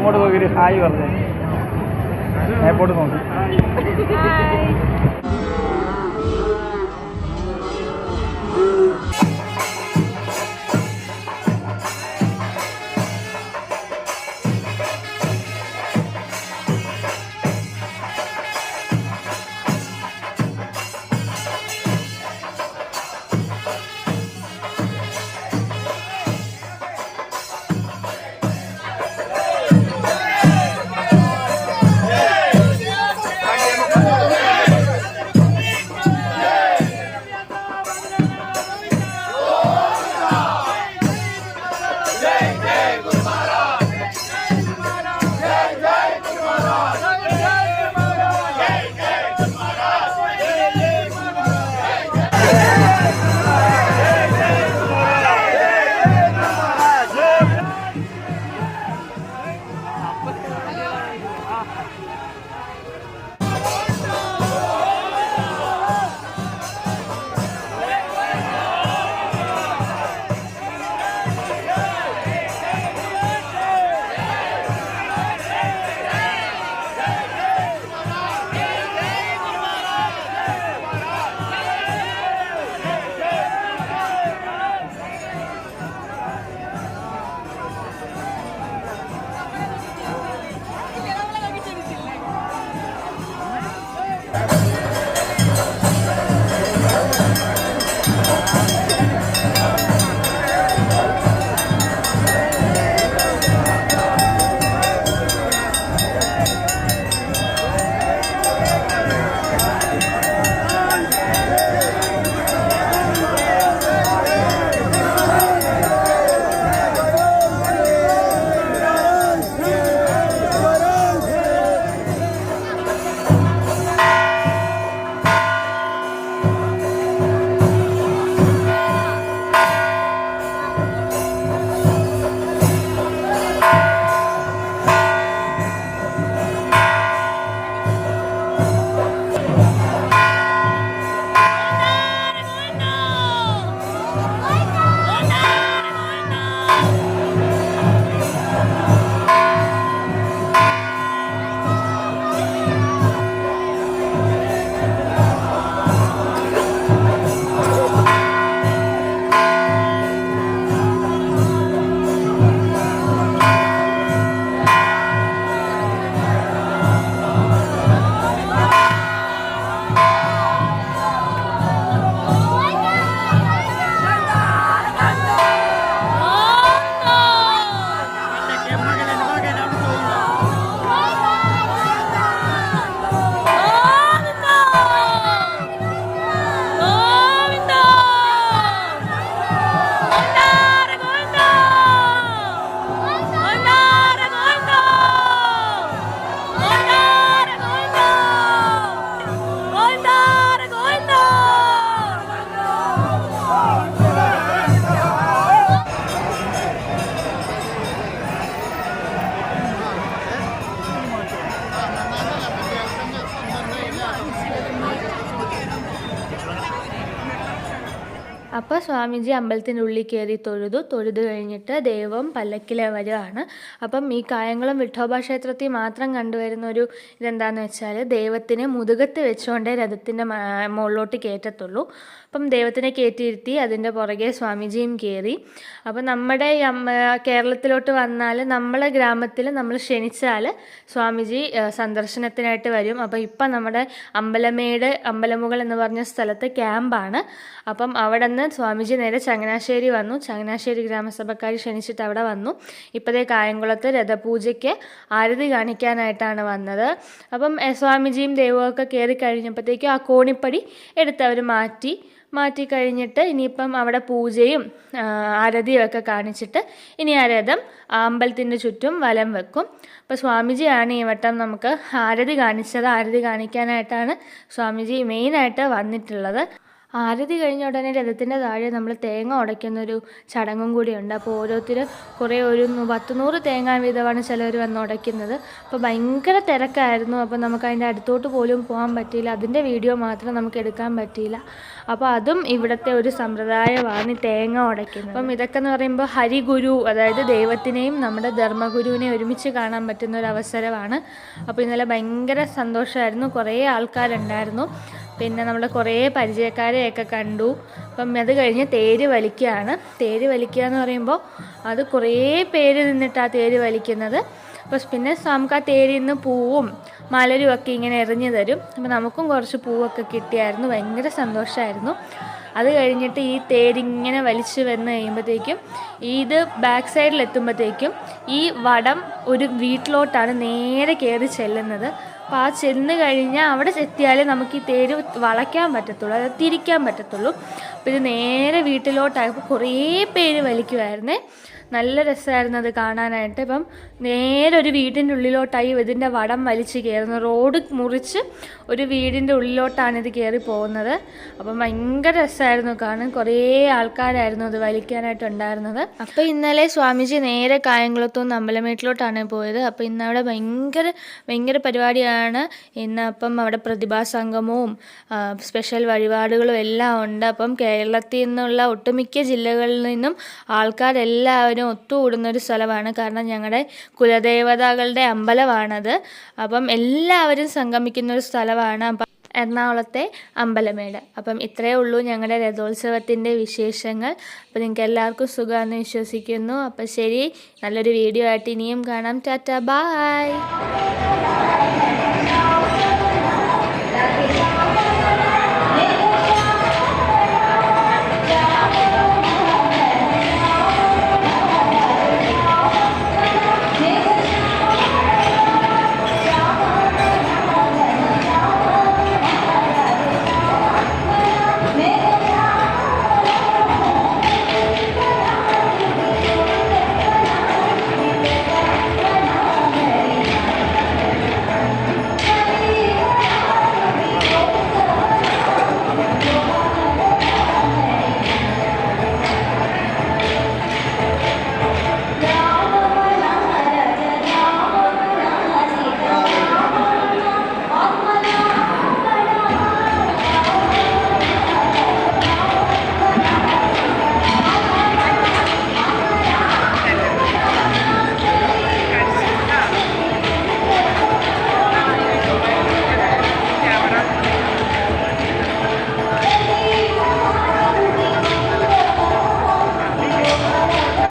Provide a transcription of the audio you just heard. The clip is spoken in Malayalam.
അങ്ങോട്ട് പോയി ഹായ് പറഞ്ഞു എയർപോർട്ട് നോക്കി. അപ്പോൾ സ്വാമിജി അമ്പലത്തിൻ്റെ ഉള്ളിൽ കയറി തൊഴുത് കഴിഞ്ഞിട്ട് ദൈവം പല്ലക്കിലെ വരികയാണ്. അപ്പം ഈ കായംകുളം വിഠോബ ക്ഷേത്രത്തിൽ മാത്രം കണ്ടുവരുന്ന ഒരു ഇതെന്താണെന്ന് വെച്ചാൽ ദൈവത്തിനെ മുതുകത്ത് വെച്ചുകൊണ്ടേ രഥത്തിൻ്റെ മുകളിലോട്ട് കയറ്റത്തുള്ളൂ. അപ്പം ദൈവത്തിനെ കയറ്റിയിരുത്തി അതിൻ്റെ പുറകെ സ്വാമിജിയും കയറി. അപ്പം നമ്മുടെ കേരളത്തിലോട്ട് വന്നാൽ നമ്മളെ ഗ്രാമത്തിൽ നമ്മൾ ക്ഷണിച്ചാൽ സ്വാമിജി സന്ദർശനത്തിനായിട്ട് വരും. അപ്പം ഇപ്പം നമ്മുടെ അമ്പലമുകൾ എന്ന് പറഞ്ഞ സ്ഥലത്ത് ക്യാമ്പാണ്. അപ്പം അവിടെ നിന്ന് സ്വാമിജി നേരെ ചങ്ങനാശ്ശേരി വന്നു. ചങ്ങനാശ്ശേരി ഗ്രാമസഭക്കാർ ക്ഷണിച്ചിട്ട് അവിടെ വന്നു. ഇപ്പോഴത്തെ കായംകുളത്ത് രഥപൂജയ്ക്ക് ആരതി കാണിക്കാനായിട്ടാണ് വന്നത്. അപ്പം സ്വാമിജിയും ദൈവമൊക്കെ കയറി കഴിഞ്ഞപ്പോഴത്തേക്കും ആ കോണിപ്പടി എടുത്തവർ മാറ്റി കഴിഞ്ഞിട്ട് ഇനിയിപ്പം അവിടെ പൂജയും ആരതിയും ഒക്കെ കാണിച്ചിട്ട് ഇനി ആ രഥം അമ്പലത്തിൻ്റെ ചുറ്റും വലം വെക്കും. അപ്പോൾ സ്വാമിജിയാണ് ഈ വട്ടം നമുക്ക് ആരതി കാണിച്ചത്. ആരതി കാണിക്കാനായിട്ടാണ് സ്വാമിജി മെയിനായിട്ട് വന്നിട്ടുള്ളത്. ആരതി കഴിഞ്ഞ ഉടനെ രഥത്തിൻ്റെ താഴെ നമ്മൾ തേങ്ങ ഉടയ്ക്കുന്നൊരു ചടങ്ങും കൂടിയുണ്ട്. അപ്പോൾ ഓരോരുത്തർ കുറേ ഒരു 100 തേങ്ങ വീതമാണ് ചിലവർ വന്ന് ഉടയ്ക്കുന്നത്. അപ്പോൾ ഭയങ്കര തിരക്കായിരുന്നു. അപ്പോൾ നമുക്ക് അതിൻ്റെ അടുത്തോട്ട് പോലും പോകാൻ പറ്റിയില്ല. അതിൻ്റെ വീഡിയോ മാത്രം നമുക്ക് എടുക്കാൻ പറ്റിയില്ല. അപ്പോൾ അതും ഇവിടുത്തെ ഒരു സമ്പ്രദായമാണ് ഈ തേങ്ങ ഉടയ്ക്കുന്നത്. അപ്പം ഇതൊക്കെ എന്ന് പറയുമ്പോൾ ഹരിഗുരു, അതായത് ദൈവത്തിനെയും നമ്മുടെ ധർമ്മഗുരുവിനെയും ഒരുമിച്ച് കാണാൻ പറ്റുന്ന ഒരു അവസരമാണ്. അപ്പോൾ ഇന്നലെ ഭയങ്കര സന്തോഷമായിരുന്നു. കുറേ ആൾക്കാരുണ്ടായിരുന്നു. പിന്നെ നമ്മൾ കുറേ പരിചയക്കാരെയൊക്കെ കണ്ടു. അപ്പം അത് കഴിഞ്ഞ് തേര് വലിക്കുകയാണ്. തേര് വലിക്കുക എന്ന് പറയുമ്പോൾ അത് കുറേ പേര് നിന്നിട്ടാണ് തേര് വലിക്കുന്നത്. അപ്പോൾ പിന്നെ നമുക്ക് ആ തേരിൽ നിന്ന് പൂവും മലരും ഒക്കെ ഇങ്ങനെ എറിഞ്ഞു തരും. അപ്പോൾ നമുക്കും കുറച്ച് പൂവൊക്കെ കിട്ടിയായിരുന്നു. ഭയങ്കര സന്തോഷമായിരുന്നു. അത് കഴിഞ്ഞിട്ട് ഈ തേരിങ്ങനെ വലിച്ച് വന്ന് കഴിയുമ്പോഴത്തേക്കും ഇത് ബാക്ക് സൈഡിലെത്തുമ്പോഴത്തേക്കും ഈ വടം ഒരു വീട്ടിലോട്ടാണ് നേരെ കയറി ചെല്ലുന്നത്. അപ്പോൾ ആ ചെന്ന് കഴിഞ്ഞാൽ അവിടെ എത്തിയാലേ നമുക്ക് ഈ തേര് വളയ്ക്കാൻ പറ്റത്തുള്ളൂ, അത് തിരിക്കാൻ പറ്റത്തുള്ളൂ. അപ്പോൾ ഇത് നേരെ വീട്ടിലോട്ടായപ്പോൾ കുറേ പേര് വലിക്കുമായിരുന്നേ. നല്ല രസമായിരുന്നു അത് കാണാനായിട്ട്. ഇപ്പം നേരെ ഒരു വീടിൻ്റെ ഉള്ളിലോട്ടായി ഇതിൻ്റെ വടം വലിച്ച് കയറുന്നത്. റോഡ് മുറിച്ച് ഒരു വീടിൻ്റെ ഉള്ളിലോട്ടാണ് ഇത് കയറി പോകുന്നത്. അപ്പം ഭയങ്കര രസമായിരുന്നു കാണാൻ. കുറേ ആൾക്കാരായിരുന്നു അത് വലിക്കാനായിട്ടുണ്ടായിരുന്നത്. അപ്പോൾ ഇന്നലെ സ്വാമിജി നേരെ കായംകുളത്തുനിന്ന് അമ്പലമേട്ടിലോട്ടാണ് പോയത്. അപ്പോൾ ഇന്നവിടെ ഭയങ്കര പരിപാടിയാണ്. ഇന്ന് അപ്പം അവിടെ പ്രതിഭാസംഗമവും സ്പെഷ്യൽ വഴിപാടുകളും എല്ലാം ഉണ്ട്. അപ്പം കേരളത്തിൽ നിന്നുള്ള ഒട്ടുമിക്ക ജില്ലകളിൽ നിന്നും ആൾക്കാരെല്ലാവരും ഒത്തുകൂടുന്നൊരു സ്ഥലമാണ്. കാരണം ഞങ്ങളുടെ കുലദേവതകളുടെ അമ്പലമാണത്. അപ്പം എല്ലാവരും സംഗമിക്കുന്നൊരു സ്ഥലമാണ്. അപ്പം എറണാകുളത്തെ അമ്പലമേട്. അപ്പം ഇത്രയേ ഉള്ളൂ ഞങ്ങളുടെ രഥോത്സവത്തിൻ്റെ വിശേഷങ്ങൾ. അപ്പം നിങ്ങൾക്ക് എല്ലാവർക്കും സുഖമാണെന്ന് വിശ്വസിക്കുന്നു. അപ്പം ശരി, നല്ലൊരു വീഡിയോ ആയിട്ട് ഇനിയും കാണാം. ടാറ്റ, ബായ്.